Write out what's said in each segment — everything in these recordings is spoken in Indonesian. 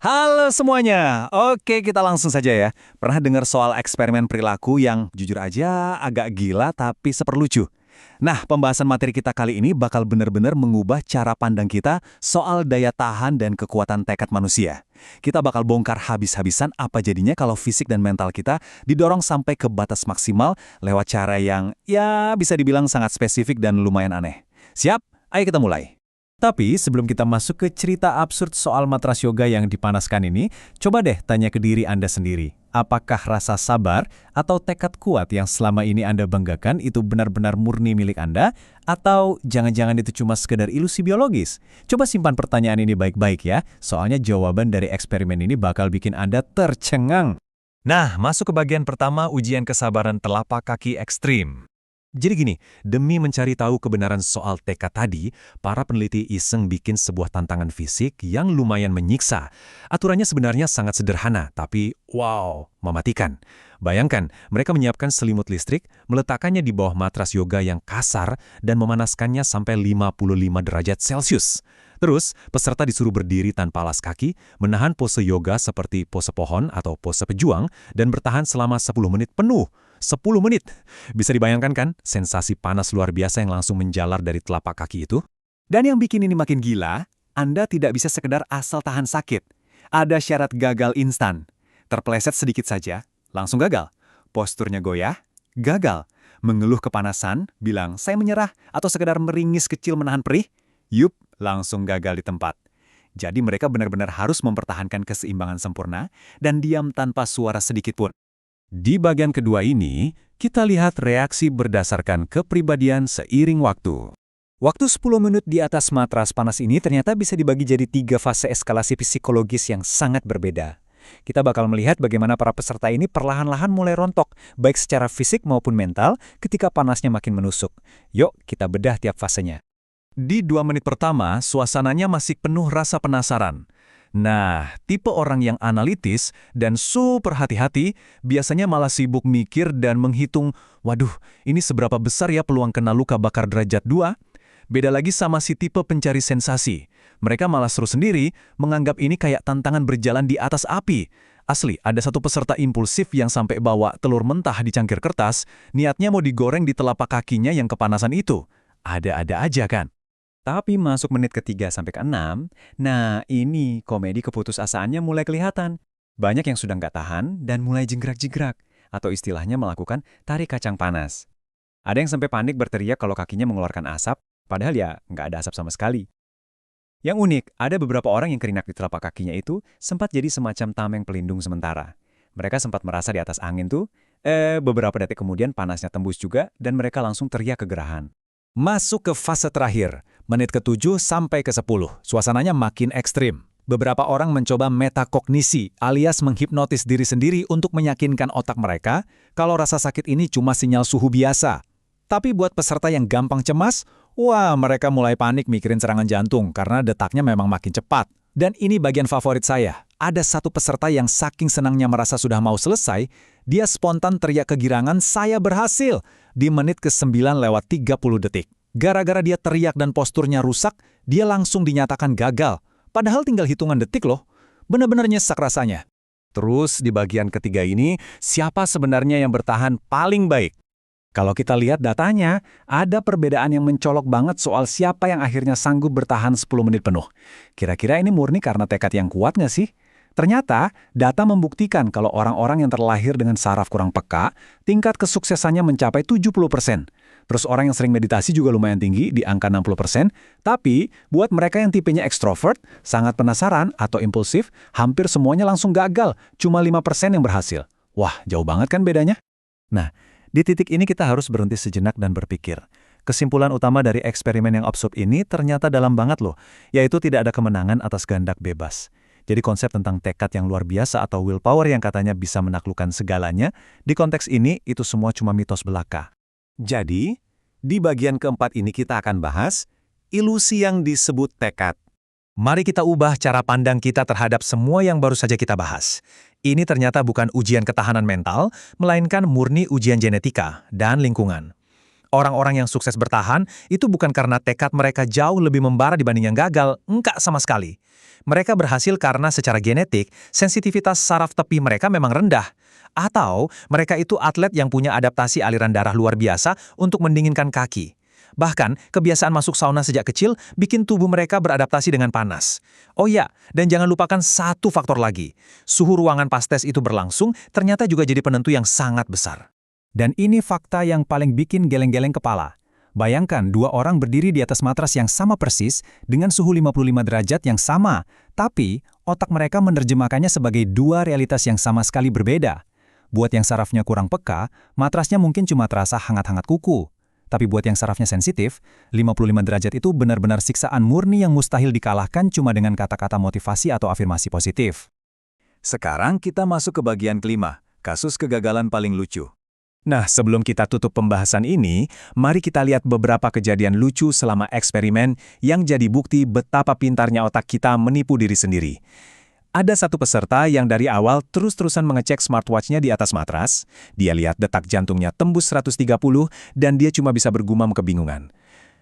Halo semuanya. Oke, kita langsung saja ya. Pernah dengar soal eksperimen perilaku yang jujur aja agak gila tapi super lucu? Nah, pembahasan materi kita kali ini bakal benar-benar mengubah cara pandang kita soal daya tahan dan kekuatan tekad manusia. Kita bakal bongkar habis-habisan apa jadinya kalau fisik dan mental kita didorong sampai ke batas maksimal lewat cara yang ya bisa dibilang sangat spesifik dan lumayan aneh. Siap? Ayo kita mulai. Tapi sebelum kita masuk ke cerita absurd soal matras yoga yang dipanaskan ini, coba deh tanya ke diri Anda sendiri. Apakah rasa sabar atau tekad kuat yang selama ini Anda banggakan itu benar-benar murni milik Anda? Atau jangan-jangan itu cuma sekedar ilusi biologis? Coba simpan pertanyaan ini baik-baik ya, soalnya jawaban dari eksperimen ini bakal bikin Anda tercengang. Nah, masuk ke bagian pertama ujian kesabaran telapak kaki ekstrim. Jadi gini, demi mencari tahu kebenaran soal tekad tadi, para peneliti iseng bikin sebuah tantangan fisik yang lumayan menyiksa. Aturannya sebenarnya sangat sederhana, tapi wow, mematikan. Bayangkan, mereka menyiapkan selimut listrik, meletakkannya di bawah matras yoga yang kasar, dan memanaskannya sampai 55 derajat Celcius. Terus, peserta disuruh berdiri tanpa alas kaki, menahan pose yoga seperti pose pohon atau pose pejuang, dan bertahan selama 10 menit penuh. 10 menit. Bisa dibayangkan kan sensasi panas luar biasa yang langsung menjalar dari telapak kaki itu? Dan yang bikin ini makin gila, Anda tidak bisa sekedar asal tahan sakit. Ada syarat gagal instan. Terpeleset sedikit saja, langsung gagal. Posturnya goyah, gagal. Mengeluh kepanasan, bilang saya menyerah, atau sekedar meringis kecil menahan perih, yup, langsung gagal di tempat. Jadi mereka benar-benar harus mempertahankan keseimbangan sempurna dan diam tanpa suara sedikit pun. Di bagian kedua ini, kita lihat reaksi berdasarkan kepribadian seiring waktu. Waktu 10 menit di atas matras panas ini ternyata bisa dibagi jadi 3 fase eskalasi psikologis yang sangat berbeda. Kita bakal melihat bagaimana para peserta ini perlahan-lahan mulai rontok, baik secara fisik maupun mental, ketika panasnya makin menusuk. Yuk, kita bedah tiap fasenya. Di 2 menit pertama, suasananya masih penuh rasa penasaran. Nah, tipe orang yang analitis dan super hati-hati biasanya malah sibuk mikir dan menghitung, waduh, ini seberapa besar ya peluang kena luka bakar derajat 2? Beda lagi sama si tipe pencari sensasi. Mereka malah seru sendiri, menganggap ini kayak tantangan berjalan di atas api. Asli, ada satu peserta impulsif yang sampai bawa telur mentah di cangkir kertas, niatnya mau digoreng di telapak kakinya yang kepanasan itu. Ada-ada aja kan? Tapi masuk menit ke-3 sampai ke-6, nah ini komedi keputusasaannya mulai kelihatan. Banyak yang sudah nggak tahan dan mulai jengkrak-jengkrak, atau istilahnya melakukan tarik kacang panas. Ada yang sampai panik berteriak kalau kakinya mengeluarkan asap, padahal ya nggak ada asap sama sekali. Yang unik, ada beberapa orang yang keringat di telapak kakinya itu sempat jadi semacam tameng pelindung sementara. Mereka sempat merasa di atas angin tuh, beberapa detik kemudian panasnya tembus juga dan mereka langsung teriak kegerahan. Masuk ke fase terakhir, menit ke-7 sampai ke-10, suasananya makin ekstrim. Beberapa orang mencoba metakognisi alias menghipnotis diri sendiri untuk meyakinkan otak mereka kalau rasa sakit ini cuma sinyal suhu biasa. Tapi buat peserta yang gampang cemas, wah mereka mulai panik mikirin serangan jantung karena detaknya memang makin cepat. Dan ini bagian favorit saya. Ada satu peserta yang saking senangnya merasa sudah mau selesai, dia spontan teriak kegirangan, saya berhasil! Di menit ke-9 lewat 30 detik. Gara-gara dia teriak dan posturnya rusak, dia langsung dinyatakan gagal. Padahal tinggal hitungan detik loh. Benar-benar nyesek rasanya. Terus di bagian ketiga ini, siapa sebenarnya yang bertahan paling baik? Kalau kita lihat datanya, ada perbedaan yang mencolok banget soal siapa yang akhirnya sanggup bertahan 10 menit penuh. Kira-kira ini murni karena tekad yang kuat nggak sih? Ternyata, data membuktikan kalau orang-orang yang terlahir dengan saraf kurang peka, tingkat kesuksesannya mencapai 70%. Terus orang yang sering meditasi juga lumayan tinggi, di angka 60%. Tapi, buat mereka yang tipenya ekstrovert, sangat penasaran atau impulsif, hampir semuanya langsung gagal, cuma 5% yang berhasil. Wah, jauh banget kan bedanya? Nah, di titik ini kita harus berhenti sejenak dan berpikir. Kesimpulan utama dari eksperimen yang absurd ini ternyata dalam banget loh, yaitu tidak ada kemenangan atas kehendak bebas. Jadi konsep tentang tekad yang luar biasa atau willpower yang katanya bisa menaklukkan segalanya, di konteks ini itu semua cuma mitos belaka. Jadi, di bagian keempat ini kita akan bahas ilusi yang disebut tekad. Mari kita ubah cara pandang kita terhadap semua yang baru saja kita bahas. Ini ternyata bukan ujian ketahanan mental, melainkan murni ujian genetika dan lingkungan. Orang-orang yang sukses bertahan itu bukan karena tekad mereka jauh lebih membara dibanding yang gagal, enggak sama sekali. Mereka berhasil karena secara genetik, sensitivitas saraf tepi mereka memang rendah. Atau mereka itu atlet yang punya adaptasi aliran darah luar biasa untuk mendinginkan kaki. Bahkan, kebiasaan masuk sauna sejak kecil bikin tubuh mereka beradaptasi dengan panas. Oh ya, dan jangan lupakan satu faktor lagi. Suhu ruangan pas tes itu berlangsung ternyata juga jadi penentu yang sangat besar. Dan ini fakta yang paling bikin geleng-geleng kepala. Bayangkan 2 orang berdiri di atas matras yang sama persis dengan suhu 55 derajat yang sama, tapi otak mereka menerjemahkannya sebagai 2 realitas yang sama sekali berbeda. Buat yang sarafnya kurang peka, matrasnya mungkin cuma terasa hangat-hangat kuku. Tapi buat yang sarafnya sensitif, 55 derajat itu benar-benar siksaan murni yang mustahil dikalahkan cuma dengan kata-kata motivasi atau afirmasi positif. Sekarang kita masuk ke bagian kelima, kasus kegagalan paling lucu. Nah, sebelum kita tutup pembahasan ini, mari kita lihat beberapa kejadian lucu selama eksperimen yang jadi bukti betapa pintarnya otak kita menipu diri sendiri. Ada satu peserta yang dari awal terus-terusan mengecek smartwatch-nya di atas matras. Dia lihat detak jantungnya tembus 130 dan dia cuma bisa bergumam kebingungan.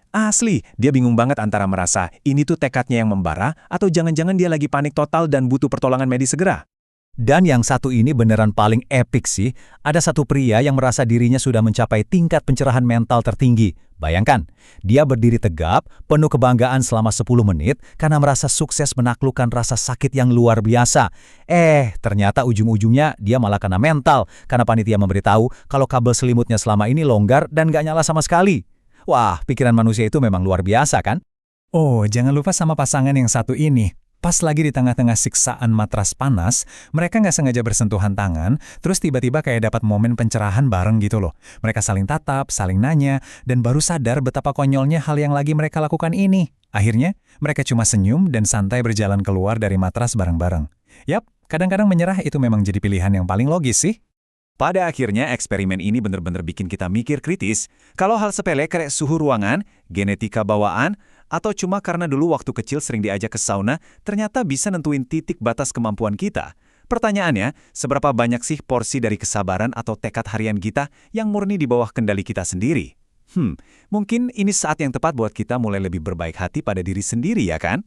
Asli, dia bingung banget antara merasa ini tuh tekadnya yang membara atau jangan-jangan dia lagi panik total dan butuh pertolongan medis segera. Dan yang satu ini beneran paling epik sih. Ada satu pria yang merasa dirinya sudah mencapai tingkat pencerahan mental tertinggi. Bayangkan, dia berdiri tegap, penuh kebanggaan selama 10 menit karena merasa sukses menaklukkan rasa sakit yang luar biasa. Ternyata ujung-ujungnya dia malah kena mental karena panitia memberitahu kalau kabel selimutnya selama ini longgar dan gak nyala sama sekali. Wah, pikiran manusia itu memang luar biasa kan? Oh, jangan lupa sama pasangan yang satu ini. Pas lagi di tengah-tengah siksaan matras panas, mereka nggak sengaja bersentuhan tangan, terus tiba-tiba kayak dapat momen pencerahan bareng gitu loh. Mereka saling tatap, saling nanya, dan baru sadar betapa konyolnya hal yang lagi mereka lakukan ini. Akhirnya, mereka cuma senyum dan santai berjalan keluar dari matras bareng-bareng. Yap, kadang-kadang menyerah itu memang jadi pilihan yang paling logis sih. Pada akhirnya, eksperimen ini benar-benar bikin kita mikir kritis. Kalau hal sepele kayak suhu ruangan, genetika bawaan, atau cuma karena dulu waktu kecil sering diajak ke sauna, ternyata bisa nentuin titik batas kemampuan kita. Pertanyaannya, seberapa banyak sih porsi dari kesabaran atau tekad harian kita yang murni di bawah kendali kita sendiri? Mungkin ini saat yang tepat buat kita mulai lebih berbaik hati pada diri sendiri ya kan?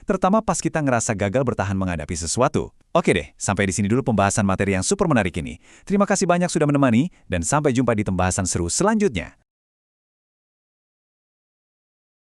Terutama pas kita ngerasa gagal bertahan menghadapi sesuatu. Oke deh, sampai di sini dulu pembahasan materi yang super menarik ini. Terima kasih banyak sudah menemani, dan sampai jumpa di pembahasan seru selanjutnya.